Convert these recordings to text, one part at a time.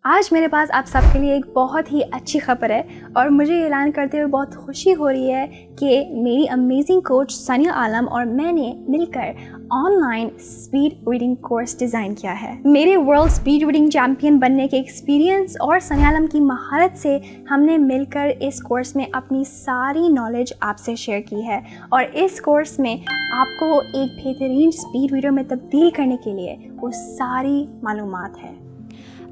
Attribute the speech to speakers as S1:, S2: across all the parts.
S1: आज मेरे पास आप सबके लिए एक बहुत ही अच्छी खबर है और मुझे ये ऐलान करते हुए बहुत खुशी हो रही है कि मेरी अमेजिंग कोच सानिया आलम और मैंने मिलकर online speed reading course design किया है। मेरे वर्ल्ड स्पीड रीडिंग चैंपियन बनने के एक्सपीरियंस और सानिया आलम की महारत से हमने मिलकर इस कोर्स में अपनी सारी नॉलेज आपसे शेयर की है और इस कोर्स में आपको एक बेहतरीन स्पीड रीडर में तब्दील करने के लिए वो सारी मालूमात है।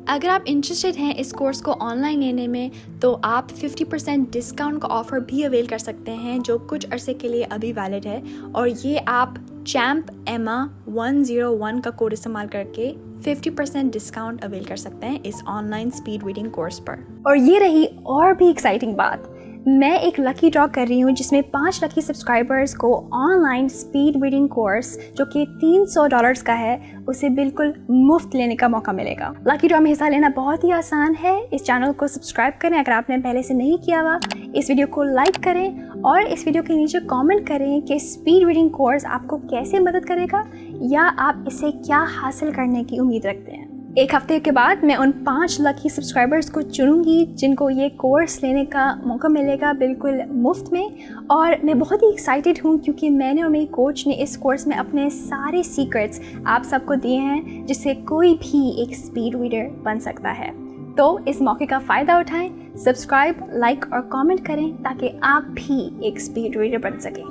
S2: अगर आप इंटरेस्टेड हैं इस कोर्स को ऑनलाइन लेने में तो आप 50% डिस्काउंट का ऑफ़र भी अवेल कर सकते हैं जो कुछ अरसे के लिए अभी वैलिड है और ये आप चैम्प एमा 101 का कोड इस्तेमाल करके 50% डिस्काउंट अवेल कर सकते हैं इस ऑनलाइन स्पीड रीडिंग कोर्स पर।
S1: और ये रही और भी एक्साइटिंग बात, मैं एक लकी ड्रॉ कर रही हूँ जिसमें 5 लकी सब्सक्राइबर्स को ऑनलाइन स्पीड रीडिंग कोर्स जो कि $300 का है उसे बिल्कुल मुफ्त लेने का मौका मिलेगा। लकी ड्रॉ में हिस्सा लेना बहुत ही आसान है। इस चैनल को सब्सक्राइब करें अगर आपने पहले से नहीं किया हुआ, इस वीडियो को लाइक करें और इस वीडियो के नीचे कमेंट करें कि स्पीड रीडिंग कोर्स आपको कैसे मदद करेगा या आप इसे क्या हासिल करने की उम्मीद रखते हैं। एक हफ्ते के बाद मैं उन 5 लकी सब्सक्राइबर्स को चुनूंगी जिनको ये कोर्स लेने का मौका मिलेगा बिल्कुल मुफ्त में। और मैं बहुत ही एक्साइटेड हूँ क्योंकि मैंने और मेरी कोच ने इस कोर्स में अपने सारे सीक्रेट्स आप सबको दिए हैं जिससे कोई भी एक स्पीड रीडर बन सकता है। तो इस मौके का फ़ायदा उठाएं, सब्सक्राइब, लाइक और कमेंट करें ताकि आप भी एक स्पीड रीडर बन सकें।